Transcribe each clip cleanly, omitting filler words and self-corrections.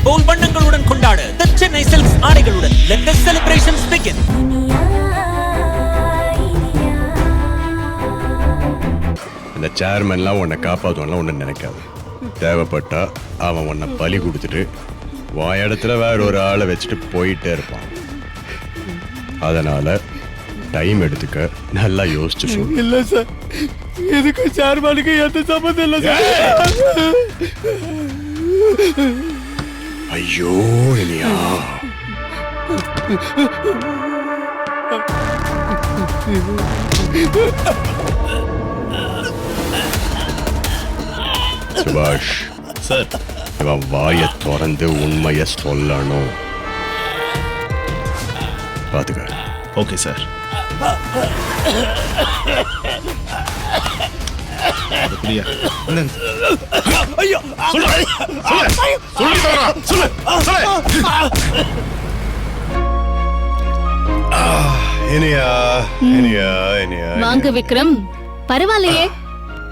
போல் வண்ணங்களுடன் கொண்டாடு The Chennai Silks ஆடைகளுடன். Let the celebrations begin. இந்த சேர்மன்லாம் உன்னை காப்பாற்றுவான்லாம் ஒன்று நினைக்காது. தேவைப்பட்டா அவன் உன்னை பலி கொடுத்துட்டு இடத்துல வேற ஒரு ஆளை வச்சுட்டு போயிட்டே இருப்பான். அதனால டைம் எடுத்துக்க, நல்லா யோசிச்சு சொல்லு. இல்ல சார், இதுக்கு சேர்மனுக்கு எந்த சம்மந்தம் இல்லை சார். ஐயோ இனியா, சுபாஷ் சார், இவன் வாயை திறந்து உண்மைய சொல்லணும். பாத்துக்க. Okay sir. வாங்க விக்ரம், பரவாயில்லையே,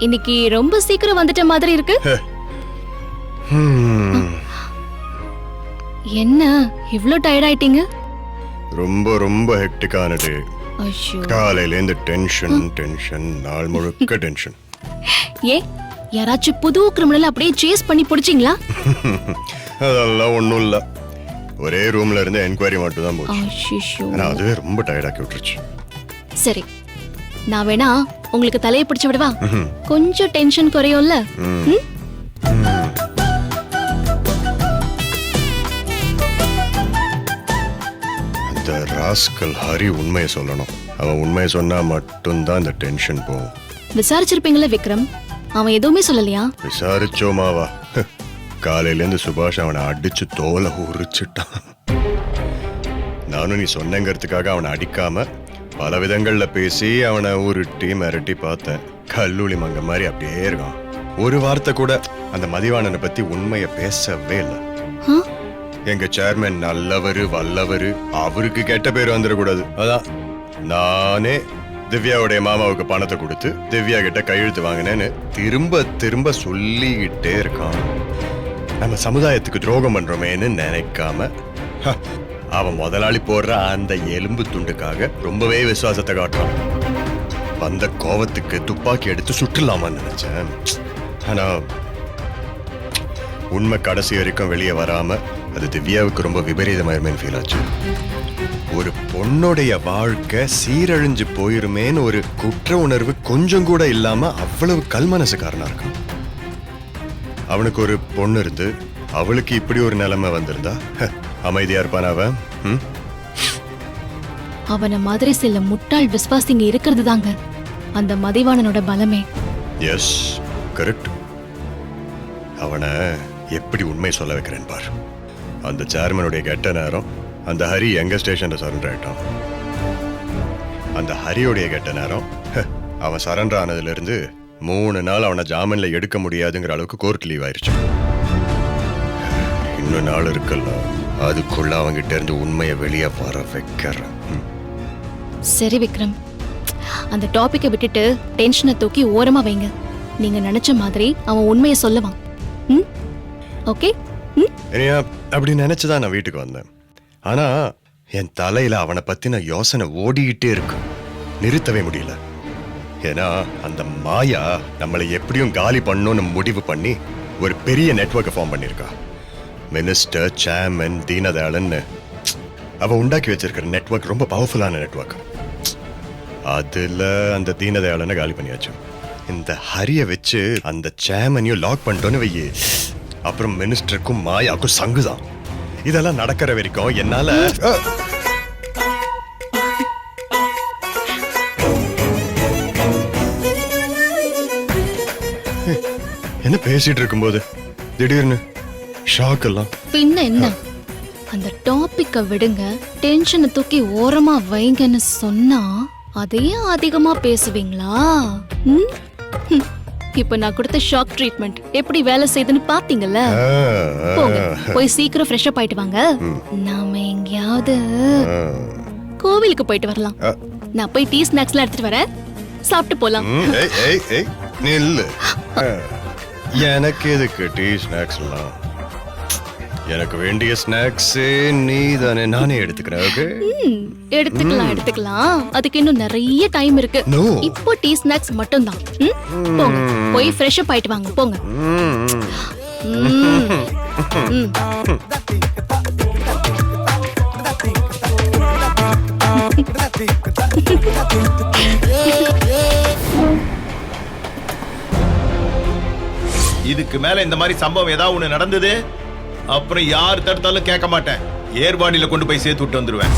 இன்னைக்கு ரொம்ப சீக்கிரம் வந்துட்ட மாதிரி இருக்கு. என்ன இவ்ளோ டயர்ட் ஆயிட்டீங்க? ரொம்ப ரொம்ப ஹெக்டிக்கானது. காலையில இருந்து டென்ஷன், நாள் முழுக்க டென்ஷன். ஏ, யாராச்சும் புது கிரிமினல் அப்படியே சேஸ் பண்ணி பிடிச்சிங்களா? அதெல்லாம் ஒண்ணும் இல்ல, ஒரே ரூம்ல இருந்து என்கொயரி மட்டும் தான் போச்சு. ஆனா அதுவே ரொம்ப டயர்டாக்கி விட்டுருச்சு. சரி, நான் வேணா உங்களுக்கு தலையை பிடிச்சு விடவா? கொஞ்சம் டென்ஷன் குறையும்ல. அந்த ராஸ்கல் ஹரி உண்மையை சொல்லணும். அவன் உண்மையை சொன்னா மட்டும்தான் இந்த டென்ஷன் போகும். விசாரிச்சிருப்பீங்களா விக்ரம்? அவன் எதுவுமே சொல்லலையா? விசாரிச்சோமாவா? காலையில இருந்து சுபாஷ் அவனை அடிச்சு தோலை உரிச்சுட்டான். நானும் நீ சொன்னங்கிறதுக்காக அவனை அடிக்காம பல விதங்கள்ல பேசி அவனை உருட்டி மிரட்டி பார்த்தேன். கல்லூலி மங்க மாதிரி அப்படியே இருக்கான். ஒரு வார்த்தை கூட அந்த மதிவாணனை பத்தி உண்மையை பேசவே இல்லை. எங்க சேர்மன் நல்லவரு வல்லவரு, அவருக்கு கெட்ட பேர் வந்துடக்கூடாது. அதான் நானே திவ்யாவுடைய மாமாவுக்கு பணத்தை கொடுத்து திவ்யா கிட்ட கையெழுத்து வாங்கினேன்னு திரும்ப திரும்ப சொல்லிக்கிட்டே இருக்கான். நம்ம சமுதாயத்துக்கு துரோகம் பண்றோமேன்னு நினைக்காம அவன் முதலாளி போடுற அந்த எலும்பு துண்டுக்காக ரொம்பவே விசுவாசத்தை காட்டுறான். வந்த கோவத்துக்கு துப்பாக்கி எடுத்து சுட்டுலாமான்னு நினைச்சேன். ஆனா உண்மை கடைசி வரைக்கும் வெளியே வராம அது திவ்யாவுக்கு ரொம்ப விபரீதமாயிருமேன்னு ஃபீல் ஆச்சு. ஒரு பொண்ணுடைய வாழ்க்கை சீரழிஞ்சு போயிருமேன்னு ஒரு குற்ற உணர்வு கொஞ்சம் கூட இல்லாம அவ்வளவு கல்மனசுக்காரனா இருக்கான். அவனுக்கு ஒரு பொண்ணு இருந்து அவளுக்கு இப்படி ஒரு நிலைமை வந்திருந்தா அமைதியா இருப்பான் அவன். அவன மாதிரி சில முட்டாள் விசுவாசிங்க இருக்கிறது தாங்க அந்த மதிவாணனோட பலமே. Yes, correct. அவனை எப்படி உண்மை சொல்ல வைக்கிறேன் பார். அந்த சேர்மனுடைய கெட்ட நேரம் அந்த ஹரி எங்க ஸ்டேஷன்ல சரண்டர் ஆயிட்டான். அந்த ஹரியோடைய கெட்ட நேரம் அவன் சரண்டர் ஆனதுல இருந்து 3 நாள் அவனை ஜாமீன்ல எடுக்க முடியாதுங்கிற அளவுக்கு கோர்ட் லீவ் ஆயிடுச்சு. இன்னும் நாள் இருக்குல்ல, அதுக்குள்ள அவங்கிட்ட இருந்து உண்மையை வெளியே வர வைக்கிறேன். சரி விக்ரம், அந்த டாபிக்கை விட்டுட்டு டென்ஷனை தூக்கி ஓரமா வைங்க. நீங்க நினைச்ச மாதிரி அவன் உண்மையை சொல்லுவான். ஓகே? அப்படி நினைச்சுதான் நான் வீட்டுக்கு வந்தேன். ஆனா என் தலையில அவனை பத்தின யோசனை ஓடிக்கிட்டே இருக்கு, நிறுத்தவே முடியல. ஏன்னா அந்த மாயா நம்மளை எப்படியும் காலி பண்ணணும்னு முடிவு பண்ணி ஒரு பெரிய நெட்வொர்க்கை ஃபார்ம் பண்ணிருக்கா. மினிஸ்டர், சேர்மன், தீனதயாளன் அவ உண்டாக்கி வச்சிருக்கிற நெட்வொர்க் ரொம்ப பவர்ஃபுல்லான நெட்வொர்க். அதுல அந்த தீனதயாளனை காலி பண்ணியாச்சு. இந்த ஹரிய வச்சு அந்த சேர்மனையும் லாக் பண்ணிட்டோன்னு வையே, அப்புறம் மினிஸ்டருக்கும் மாயாவுக்கும் சங்குதான். இதெல்லாம் நடக்கிற வரைக்கும் என்னால என்ன பேசிட்டு இருக்கும்போது திடீர்னு ஷாக் எல்லாம். பின்ன என்ன, அந்த டாபிக்க விடுங்க, டென்ஷனை தூக்கி ஓரமா வைங்கன்னு சொன்னா அதையே அதிகமா பேசுவீங்களா? இப்ப நான் கொடுத்த ஷாக் ட்ரீட்மெண்ட் எப்படி வேலை செய்யுதுன்னு பாத்தீங்கல்ல. போங்க, போய் சீக்கிரம் ஃப்ரெஷ் அப் ஆயிட்டு வாங்க. நாம எங்கயாவது கோவிலுக்கு போயிட்டு வரலாம். நான் போய் டீ ஸ்நாக்ஸ்லாம் எடுத்துட்டு வரேன், சாப்பிட்டு போலாம். நில்லு, எனக்கு எதுக்கு டீ ஸ்நாக்ஸ் எல்லாம்? எனக்கு வேண்டிய ஸ்நாக்ஸே நீ தானே, நானே எடுத்துக்கிறேன். ஓகே, எடுத்துக்கலாம். அதுக்கு இன்னும் நிறைய டைம் இருக்கு. No. இப்போ டீ ஸ்நாக்ஸ் மட்டும் தான். போங்க, போய் ஃப்ரெஷ் அப் ஆயிட்டு வாங்க. போங்க. இதுக்கு மேல இந்த மாதிரி சம்பவம் ஏதாவது ஒண்ணு நடந்தது, அப்புறம் யார் தடுத்தாலும் கேட்க மாட்டேன். ஏர்பாடியில கொண்டு போய் சேர்த்து விட்டு வந்துருவேன்.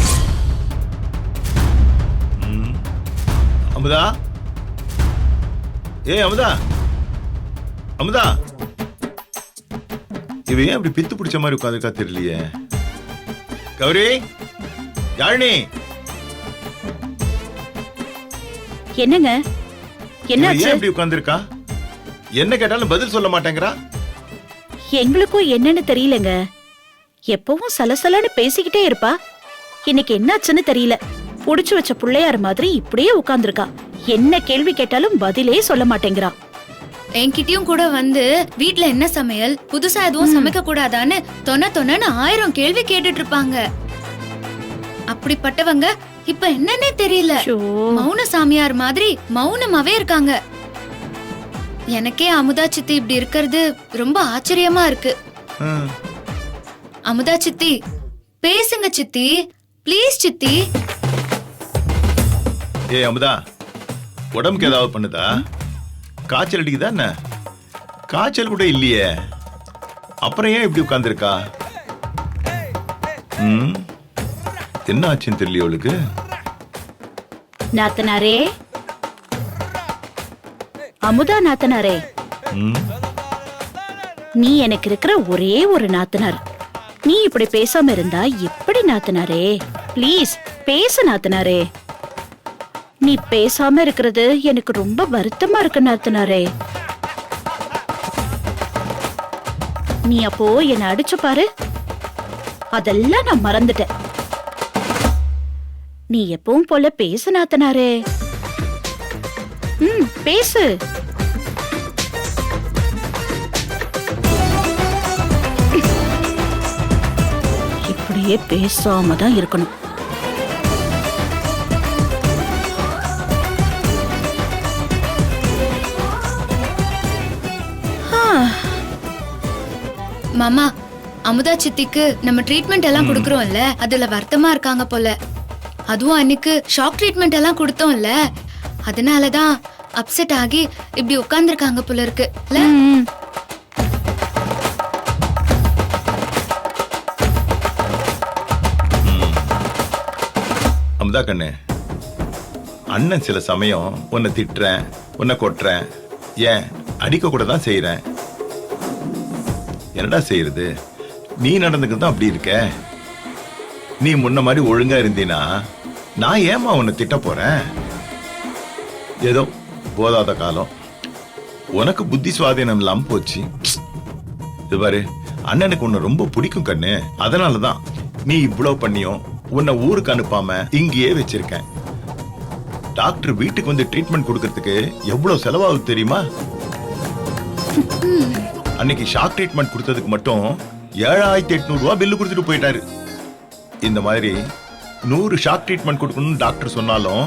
அமுதா, அமுதா, அமுதா, இவ ஏன் அப்படி பித்து பிடிச்ச மாதிரி உட்காந்துருக்கா தெரியலையே. கௌரி, யாழினி, என்னங்க, இவ ஏன் இப்படி உட்காந்துருக்கா? என்ன கேட்டாலும் பதில் சொல்ல மாட்டேங்கிறா. எங்களுக்கும் என்னன்னு தெரியலங்க. எப்பவும் சலசலன்னு பேசிக்கிட்டே இருப்பா. இன்னைக்கு என்னாச்சுன்னு தெரியல. புடிச்சு வச்ச புள்ளையார் மாதிரி இப்படியே உட்கார்ந்திருக்கா. என்ன கேள்வி கேட்டாலும் பதிலே சொல்ல மாட்டேங்கிறா. என்கிட்டயும் கூட வந்து வீட்ல என்ன சமையல், புதுசா எதுவும் சமைக்க கூடாதான்னு தொன்னு 1000 கேள்வி கேட்டுட்டு இருப்பாங்க. அப்படிப்பட்டவங்க இப்ப என்னன்னே தெரியல, மௌன சாமியார் மாதிரி மௌனமாவே இருக்காங்க. எனக்கே அமுதா சித்தி இப்படி இருக்கிறது ரொம்ப ஆச்சரியமா இருக்கு. அமுதா சித்தி, பேசுங்க சித்தி, ப்ளீஸ் சித்தி. அமுதா, உடம்புக்கு ஏதாவது பண்ணுதா? காய்ச்சல் அடிக்குதா என்ன? காய்ச்சல் கூட இல்லையே, அப்புறம் ஏன் இப்படி உட்கார்ந்துருக்கா? என்ன ஆச்சுன்னு தெரியல அவளுக்கு. நாத்தனாரே, அமுதா நாத்தனாரே, நீ எனக்கு இருக்கிற ஒரே ஒரு நாத்தனார். நீ இப்படி பேசாம இருந்தா எப்படி நாத்தனாரே? ப்ளீஸ் பேசு நாத்தனாரே. நீ பேசாம இருக்கிறது எனக்கு ரொம்ப வருத்தமா இருக்கு நாத்தனாரே. நீ அப்போ என்ன அடிச்சு பாரு, அதெல்லாம் நான் மறந்துட்டேன். நீ எப்பவும் போல பேசு நாத்தனாரே. பேசு. இப்படியே பேசாம தான் இருக்கணும். மாமா, அமுதா சித்திக்கு நம்ம ட்ரீட்மெண்ட் எல்லாம் கொடுக்கறோம்ல, அதுல வருத்தமா இருக்காங்க போல. அதுவும் அன்னைக்கு ஷாக் ட்ரீட்மெண்ட் எல்லாம் கொடுத்தோம்ல, அதனாலதான் அப்செட் ஆகி இப்படி உட்கார்ந்துருக்காங்க போல இருக்கு. அமுதா கண்ணு, அண்ணன் சில சமயம் உன்னை திட்டுறேன், உன்னை கொட்டுறேன், ஏன் அடிக்க கூட தான் செய்யறேன். என்னடா செய்யறது? நீ நடந்துக்கிட்டு தான் அப்படி இருக்க. நீ முன்ன மாதிரி ஒழுங்கா இருந்தீனா நான் ஏமா உன்னை திட்ட போறேன்? ஏதோ போதாத காலம், உனக்கு புத்தி சுவாதீனம் இல்லாம போச்சு. இது பாரு, அண்ணனுக்கு உன்னை ரொம்ப பிடிக்கும் கண்ணு. அதனாலதான் நீ இவ்வளவு பண்ணியும் உன்னை ஊருக்கு அனுப்பாம இங்கேயே வச்சிருக்கேன். டாக்டர் வீட்டுக்கு வந்து ட்ரீட்மெண்ட் கொடுக்கறதுக்கு எவ்வளவு செலவாகுது தெரியுமா? அன்னைக்கு ஷாக் ட்ரீட்மெண்ட் கொடுத்ததுக்கு மட்டும் 7800 ரூபாய் பில்லு கொடுத்துட்டு போயிட்டாரு. இந்த மாதிரி 100 ஷாக் ட்ரீட்மெண்ட் கொடுக்கணும்னு டாக்டர் சொன்னாலும்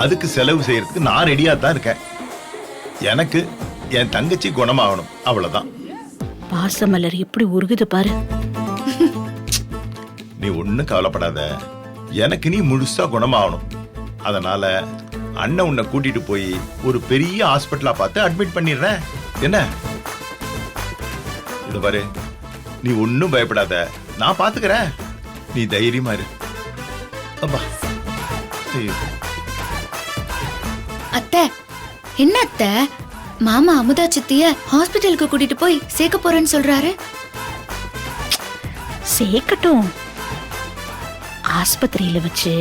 அதுக்கு செலவு செய்யறதுக்கு நான் ரெடியா தான் இருக்கேன். எனக்கு என் தங்கச்சி குணமாகணும், அவ்வளவுதான். பாசமலர் எப்படி உருகுது பாரு. நீ ஒண்ணும் கவலைப்படாத, எனக்கு நீ முழுசா குணமாகணும். அதனால அண்ணன் உன்னை கூட்டிட்டு போய் ஒரு பெரிய ஹாஸ்பிட்டலா பார்த்து அட்மிட் பண்ணிடுறேன். என்ன? இது பாரு, நீ ஒன்னும் பயப்படாத, நான் பாத்துக்கிறேன். நீ தைரியமா இரு. அப்பா, அத்தை, என்ன அத்தை, மாமா அமுதா சித்திய ஹாஸ்பிட்டலுக்கு கூட்டிட்டு போய் சேர்க்க போறேன்னு சொல்றாரு. சேர்க்கட்டும். ஆஸ்பத்திரியில வச்சு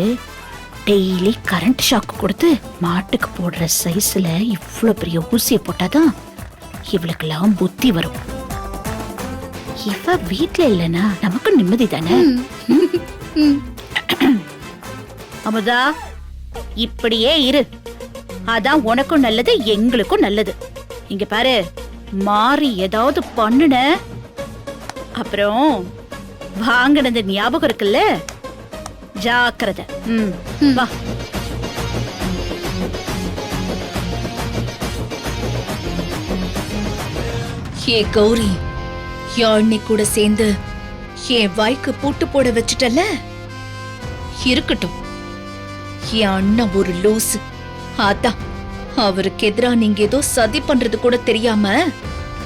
டெய்லி கரண்ட் ஷாக் கொடுத்து மாட்டுக்கு போடுற சைஸ்ல இவ்வளவு பெரிய ஊசியை போட்டாதான் இவளுக்கெல்லாம் புத்தி வரும். இவ வீட்ல இல்லனா நமக்கு நிம்மதி தானே. அமுதா, இப்படியே இரு. அதான் உனக்கும் நல்லது, எங்களுக்கும் நல்லது. இங்க பாரு, மாறி ஏதாவது பண்ணுன அப்புறம் வாங்கினது ஞாபகம் இருக்குல்ல, ஜாக்கிரதை. வா. ஏ கௌரி, யாழ்னி கூட சேர்ந்து என் வாய்க்கு பூட்டு போட வச்சுட்டல. இருக்கட்டும், என் அண்ணன் ஒரு லூசு. அதான் அவருக்கு எதிரா நீங்க ஏதோ சதி பண்றது கூட தெரியாம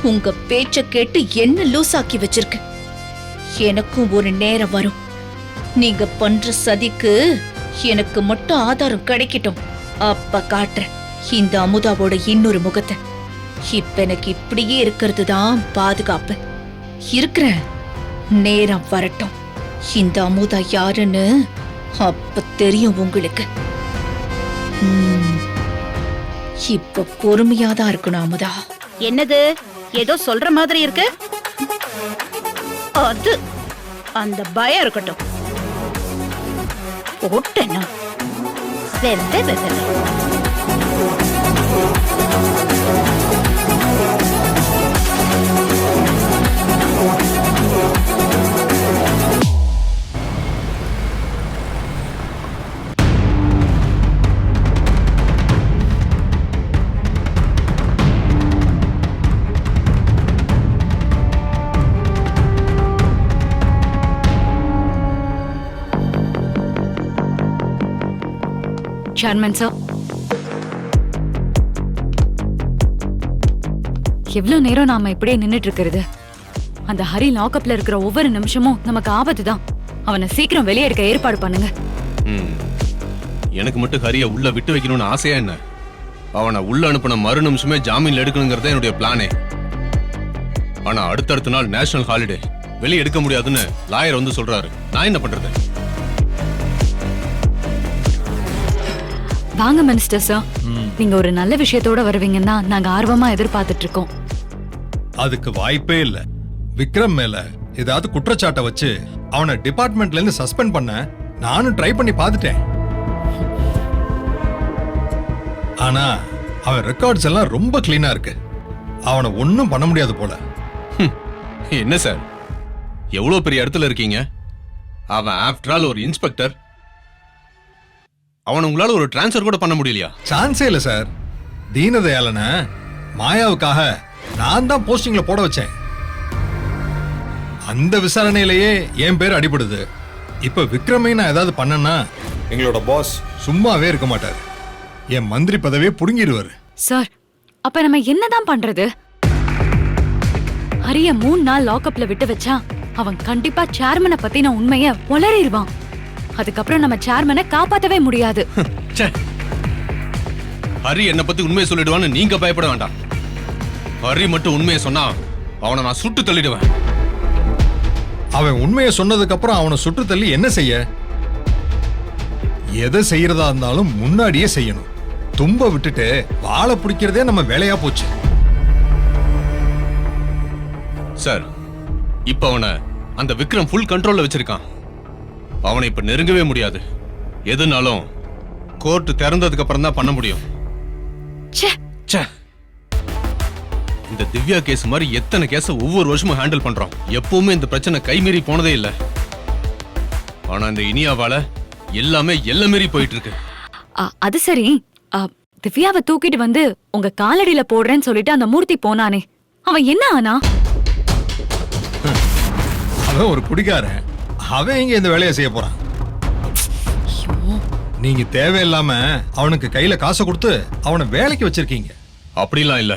உங்க பேச்ச கேட்டு என்ன லூஸ் ஆக்கி வச்சிருக்கு. எனக்கும் ஒரு நேரம் வரும். நீங்க பண்ற சதிக்கு எனக்கு மட்டும் ஆதாரம் கிடைக்கட்டும். அப்ப காட்டுறேன் இந்த அமுதாவோட இன்னொரு முகத்தை. இப்ப எனக்கு இப்படியே இருக்கிறது தான் பாதுகாப்பு. இருக்கிறேன், நேரம் வரட்டும். இந்த அமுதா யாருன்னு அப்ப தெரியும் உங்களுக்கு. இப்ப பொறுமையாதான் இருக்கணும் அமுதா. என்னது, ஏதோ சொல்ற மாதிரி இருக்கு? அது அந்த பயம் இருக்கட்டும். போட்டேனா வெந்த வெந்த. சேர்மன் சார், எவ்வளவு நேரம் நாம இப்படியே நின்னுட்டு இருக்கிறது? அந்த ஹரி லாக்அப்ல இருக்கிற ஒவ்வொரு நிமிஷமும் நமக்கு ஆபத்து தான். அவனை சீக்கிரம் வெளியே எடுக்க ஏற்பாடு பண்ணுங்க. எனக்கு மட்டும் ஹரிய உள்ள விட்டு வைக்கணும்னு ஆசையா என்ன? அவனை உள்ள அனுப்பின மறு நிமிஷமே ஜாமீன்ல எடுக்கணுங்கிறத என்னுடைய பிளானே. ஆனா அடுத்தடுத்த நாள் நேஷனல் ஹாலிடே, வெளியே எடுக்க முடியாதுன்னு லாயர் வந்து சொல்றாரு. நான் என்ன பண்றது? வாங்க மினிஸ்டர் சார், நீங்க ஒரு நல்ல விஷயத்தோட வருவீங்கன்னா நாங்க ஆர்வமா எதிர்பார்த்துட்டு இருக்கோம். அதுக்கு வாய்ப்பே இல்ல. விக்ரம் மேல ஏதாவது குற்றச்சாட்டை வச்சு அவனை டிபார்ட்மெண்ட்ல இருந்து சஸ்பெண்ட் பண்ண நானும் ட்ரை பண்ணி பார்த்துட்டேன். ஆனா அவன் ரெக்கார்ட்ஸ் எல்லாம் ரொம்ப கிளீனா இருக்கு. அவனை ஒன்னும் பண்ண முடியாது போல. என்ன சார், எவ்வளவு பெரிய இடத்துல இருக்கீங்க? அவன் ஆஃப்டர் ஆல் ஒரு இன்ஸ்பெக்டர். அவன் உங்களால ஒரு டிரான்ஸ்ஃபர் கூட பண்ண முடியலையா? சான்ஸே இல்ல சார். தீனதயாளன மாயாவுக்காக நான் தான் போஸ்டிங்ல போட வச்சேன். அந்த விசாரணையிலேயே என் பேர் அடிபடுது. இப்ப விக்ரமே நான் ஏதாவது பண்ணனா எங்களோட பாஸ் சும்மாவே இருக்க மாட்டார். என் மந்திரி பதவியை புடுங்கிடுவாரு. சார், அப்ப நம்ம என்னதான் பண்றது? ஹரிய 3 நாள் லாக்அப்ல விட்டு வச்சா அவன் கண்டிப்பா சேர்மனை பத்தின உண்மைய உளறிடுவான். அதுக்கப்புறம் நம்ம சேர்மனை காப்பாத்தவே முடியாது. ஹரி என்ன பத்தி உண்மையை சொல்லிடுவான்னு நீங்க பயப்பட வேண்டாம். ஹரி மட்டும் உண்மையை சொன்னா அவனை நான் சுட்டு தள்ளிடுவேன். அவன் உண்மையை சொன்னதுக்கு அப்புறம் அவனை சுட்டு தள்ளி என்ன செய்ய? எதை செய்யறதா இருந்தாலும் முன்னாடியே செய்யணும். தும்ப விட்டுட்டு வாழை பிடிக்கிறதே நம்ம வேலையா போச்சு. சார், இப்ப அவனை அந்த விக்ரம் ஃபுல் கண்ட்ரோல்ல வச்சிருக்கான். அவனை இப்ப நெருங்கவே முடியாது. எதுனாலும் கோர்ட் திறந்ததுக்கு அப்புறம் தான் பண்ண முடியும். இந்த திவ்யா கேஸ் மாதிரி எத்தனை கேஸ ஒவ்வொரு வருஷமும் ஹேண்டில் பண்றோம். எப்பவுமே இந்த பிரச்சனை கைமீறி போனதே இல்ல. ஆனா இந்த இனியாவால எல்லாமே எல்லமீறி போயிட்டு இருக்கு. அது சரி, திவ்யாவை தூக்கிட்டு வந்து உங்க காலடியில போடுறேன்னு சொல்லிட்டு அந்த மூர்த்தி போனானே, அவன் என்ன ஆனா? அவன் ஒரு குடிகாரன். அவன் இங்க இந்த வேலையை செய்ய போறான். நீங்க தேவையில்லாம அவனுக்கு கையில காசை கொடுத்து அவனை வேலைக்கு வச்சிருக்கீங்க. அப்படிலாம் இல்ல.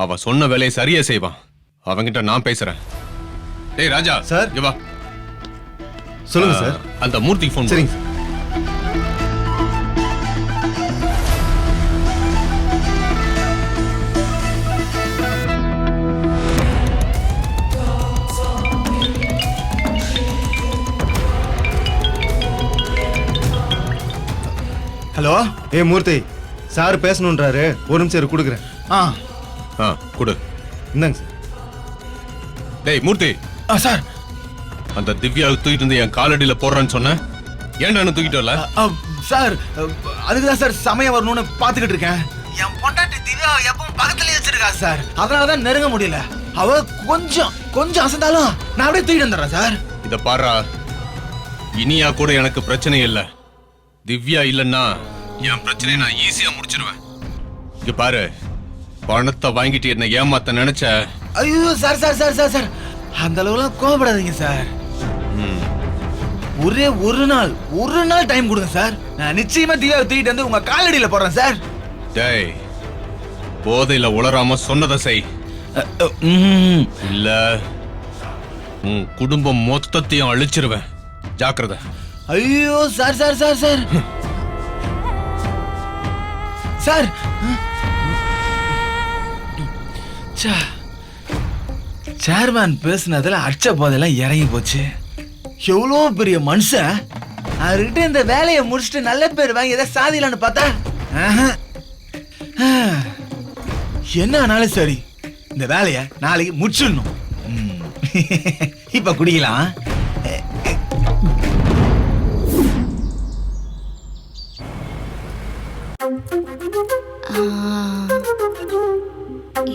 அவன் சொன்ன வேலையை சரியா செய்வான். அவன்கிட்ட நான் பேசுறேன். டேய் ராஜா சார். இங்க வா. சொல்லுங்க சார். அந்த மூர்த்திக்கு ஃபோன். சரிங்க. ஹலோ, மூர்த்தி சார் பேசணுன்றாரு. ஒரு நிமிஷம் கொடுக்குறேன். கொடு. இந்தாங்க சார். டேய் மூர்த்தி. சார், அந்த திவ்யாவை தூக்கிட்டு வந்து என் காலடியில போடுறேன்னு சொன்ன, ஏன்டா தூக்கிட்டு வரல? சார் அதுக்குதான் சார் சமயம் வரணும்னு பாத்துக்கிட்டு இருக்கேன். என் பொண்டாட்டி திவ்யா எப்பவும் பக்கத்துலயே வச்சிருக்கா சார். அதனாலதான் நெருங்க முடியல. அவ கொஞ்சம் அசந்தாலும் நான் அப்படியே தூக்கிட்டு வந்துடுறேன் சார். இத பாரா, இனியா கூட எனக்கு பிரச்சனை இல்ல. திவ்யா இல்லன்னா என் பிரச்சனையை நான் ஈஸியா முடிச்சிருவேன். இங்க பாரு, பணத்தை வாங்கிட்டு என்ன ஏமாத்த நினைச்ச. ஐயோ sir sir sir sir sir அந்த அளவுலாம் கோபப்படாதீங்க சார். ஒரே ஒரு நாள் டைம் கொடுங்க சார். நான் நிச்சயமா திவ்யாவை தூக்கிட்டு வந்து உங்க காலடியில போடுறேன் சார். டேய், போதையில உளராம சொன்னதை செய். இல்ல உன் குடும்பம் மொத்தத்தையும் அழிச்சிருவேன். ஜாக்கிரதை. ஐயோ sir sir sir sir sir chairman பேசுனதுல அச்ச போதெல்லாம் இறங்கி போச்சு. எவ்வளோ பெரிய மனுஷன், அவர்கிட்ட இந்த வேலையை முடிச்சுட்டு நல்ல பேர் வாங்கி எதை சாதிலான்னு பார்த்தா என்ன ஆனாலும் சரி, இந்த வேலையை நாளைக்கு முடிச்சிடணும். இப்ப குடிக்கலாம்.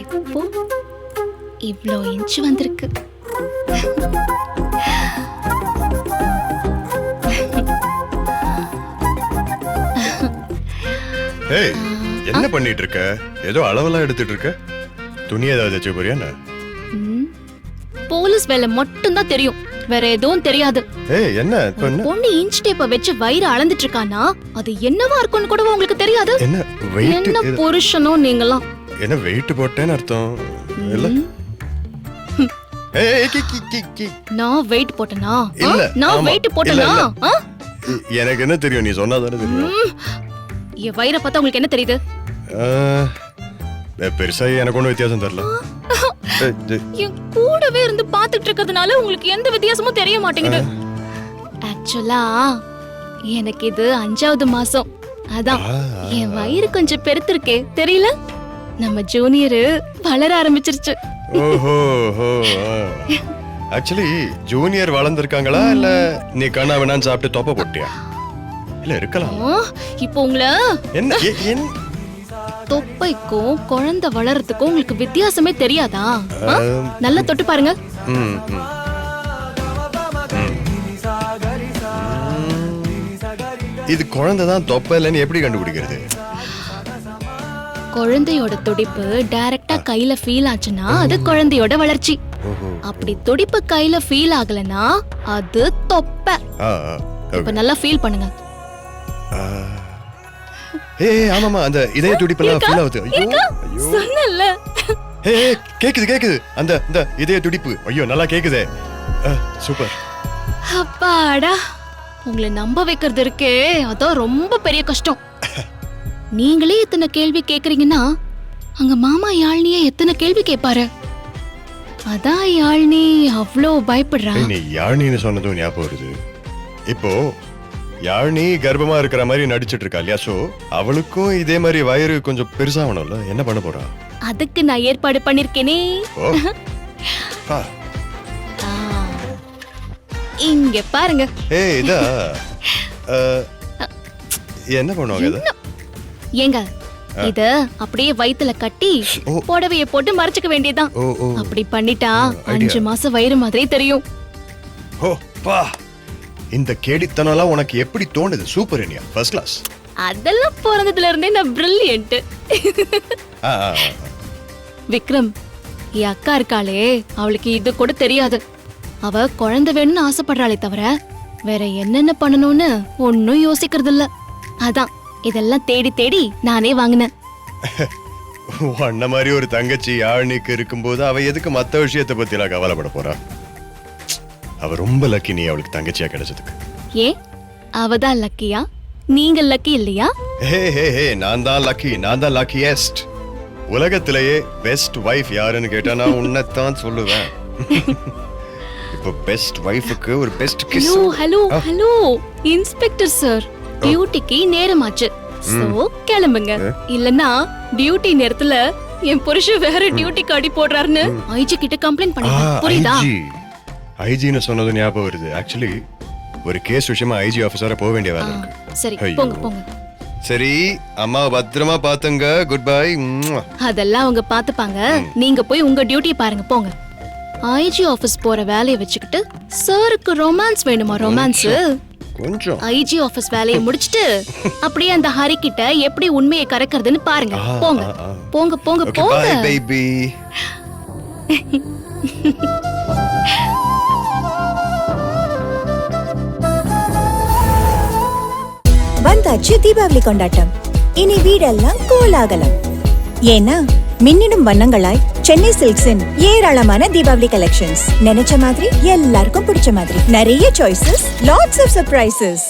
இப்போ இவ்ளோ இன்ச் வந்திருக்கு. ஏய், என்ன பண்ணிட்டு இருக்க? ஏதோ அளவெல்லாம் எடுத்துட்டு இருக்க. துணி ஏதாவது வச்சு போறியா? போலீஸ் வேலை மட்டும் தான் தெரியும், வேற எதுவும் தெரியாது. ஏய், என்ன இப்ப என்ன? பொண்ணு இன்ச் டேப்ப வச்சு வயிறு அளந்துட்டு இருக்கானா, அது என்னவா இருக்கும்னு கூட உங்களுக்கு தெரியாது. என்ன வெயிட்? என்ன புருஷனோ நீங்களாம். என்ன வெயிட் போட்டேன்னு அர்த்தம் இல்ல? ஏய், நான் வெயிட் போட்டனா? இல்ல, நான் வெயிட் போட்டனா? எனக்கு என்ன தெரியும்? நீ சொன்னாதானே தெரியும். என் வயிறை பார்த்தா உங்களுக்கு என்ன தெரியுது? பெருசா எனக்கு ஒன்றும் வித்தியாசம் தெரியல. என் கூடவே இருந்து பாத்துட்டு இருக்கிறதுனால உங்களுக்கு எந்த வித்தியாசமும் தெரிய மாட்டேங்குது. ஆக்சுவலா எனக்கு இது 5வது மாசம். அதான் என் வயிறு கொஞ்சம் பெருத்திருக்கே, தெரியல? நம்ம ஜூனியர் வளர ஆரம்பிச்சிருச்சு. ஓஹோ, ஆக்சுவலி ஜூனியர் வளர்ந்துருக்காங்களா இல்ல நீ கண்ணா வேணான்னு சாப்பிட்டு தொப்பை போட்டியா? இல்ல இருக்கலாம். இப்போ உங்களை என்ன தொப்பைக்கும் குழந்தை வளர்றதுக்கும் உங்களுக்கு வித்தியாசமே தெரியாதா? நல்லா தொட்டு பாருங்க. இது குழந்தை தான் தொப்பை இல்லைன்னு எப்படி கண்டுபிடிக்கிறது? குழந்தையோட துடிப்பு டைரக்டா கையில ஃபீல் ஆச்சுன்னா அது குழந்தையோட வளர்ச்சி. அப்படி துடிப்பு கையில ஃபீல் ஆகலனா அது தொப்பை. இப்ப நல்லா ஃபீல் பண்ணுங்க. ஏய், ஆமாமா, அந்த இதய துடிப்பெல்லாம் ஃபீல் ஆகுது. ஐயோ சொன்னல்ல. ஏய், கேக்குது அந்த இதய துடிப்பு. ஐயோ நல்லா கேக்குதே. சூப்பர். அப்பாடா, உங்களை நம்ப வைக்கிறது இருக்கே, அதான் ரொம்ப பெரிய கஷ்டம். நீங்களே இத்தனை கேள்வி கேக்குறீங்கன்னா அங்க மாமா யாழ்னியே எத்தனை கேள்வி கேட்பாரு. அதான் யாழ்னி அவ்வளோ பயப்படுறா. நீ யாழ்னின்னு சொன்னதும் ஞாபகம் வருது. இப்போ யாழ்னி கர்ப்பமா இருக்கிற மாதிரி நடிச்சிட்டு இருக்கா இல்லையா? சோ அவளுக்கும் இதே மாதிரி வயிறு கொஞ்சம் பெருசாகணும்ல. என்ன பண்ண போறா? அதுக்கு நான் ஏற்பாடு பண்ணிருக்கேனே. இங்க பாருங்க. ஏய், இதா என்ன பண்ணுவாங்க? ஏங்க, இத அப்படியே வயித்துல கட்டி புடவைய போட்டு மறைச்சுக்க வேண்டியதுதான். அப்படி பண்ணிட்டா 5 மாசம் வயிறு மாதிரி தெரியும். ஓ பா, இந்த கேடித்தனம்லாம் உனக்கு எப்படி தோணுது? Super Iniya, first class. அதெல்லாம் பிறந்ததுல இருந்தே நான் பிரில்லியன்ட். விக்ரம், என் அக்கா இருக்காளே, அவளுக்கு இது கூட தெரியாது. அவ குழந்தை வேணும்னு ஆசைப்படுறாளே தவிர வேற என்னென்ன பண்ணணும்னு ஒன்னும் யோசிக்கிறது இல்ல. அதான் இதெல்லாம் தேடி தேடி நானே வாங்கினேன். அண்ண மாதிரி ஒரு தங்கச்சி யாழ்னிக்கு இருக்கும்போது அவ எதுக்கு மத்த விஷயத்தை பத்தி எல்லாம் கவலைப்பட போறா? அவ ரொம்ப லக்கி நீ அவளுக்கு தங்கச்சியா கிடைச்சதுக்கு. ஏன் அவதான் லக்கியா? நீங்க லக்கி இல்லையா? ஹே ஹே ஹே, நான் தான் லக்கி, நான் தான் லக்கியஸ்ட். உலகத்திலேயே பெஸ்ட் வைஃப் யாருன்னு கேட்டா நான் உன்னைத்தான் சொல்லுவேன். இப்போ பெஸ்ட் வைஃப்க்கு ஒரு best kiss. Hello hello inspector sir, டியூட்டிக்கு நேரமாச்சு. சோ கிளம்புங்க, இல்லனா டியூட்டி நேரத்துல என் புருஷன் வேற டியூட்டிக்கு அடி போடுறாருன்னு ஐஜி கிட்ட கம்ப்ளைண்ட் பண்ணுங்க. புரியுதா? ஐஜின்னு சொன்னது ஞாபகம் வருது. ஆக்சுவலி ஒரு கேஸ் விஷயமா ஐஜி ஆபீசரா போக வேண்டிய வேலை இருக்கு. சரி, போங்க போங்க. சரி அம்மாவை பத்திரமா பாத்துங்க. Good bye. அதெல்லாம் அவங்க பாத்துப்பாங்க. நீங்க போய் உங்க டியூட்டி பாருங்க போங்க. ஐஜி ஆபீஸ் போற வேலையை வச்சுக்கிட்டு சாருக்கு ரொமான்ஸ் வேணுமா? ரொமான்ஸ் கொஞ்சம் ஐஜி ஆபீஸ் வேலையை முடிச்சிட்டு அப்படியே அந்த ஹரி கிட்ட எப்படி உண்மையை கறக்கிறதுன்னு பாருங்க. போங்க போங்க போங்க ஓகே போங்க. Bye baby. வந்தாச்சு தீபாவளி கொண்டாட்டம். இனி வீடெல்லாம் கோலாகலம். ஏன்னா மின்னிடும் வண்ணங்களாய் சென்னை சில்க்ஸின் ஏராளமான தீபாவளி கலெக்ஷன்ஸ். நினைச்ச மாதிரி எல்லாருக்கும் பிடிச்ச மாதிரி நிறைய சாய்ஸஸ், லாட்ஸ் ஆஃப் சர்ப்ரைசஸ்.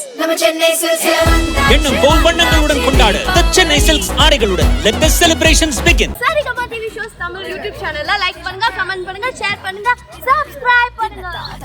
எண்ணம் போல் வண்ணங்களுடன் கொண்டாடு The Chennai Silks ஆடைகளுடன் Let the celebrations begin. Saregama TV shows Tamil YouTube சேனல்ல லைக் பண்ணுங்க, கமெண்ட் பண்ணுங்க, ஷேர் பண்ணுங்க, சப்ஸ்கிரைப் பண்ணுங்க.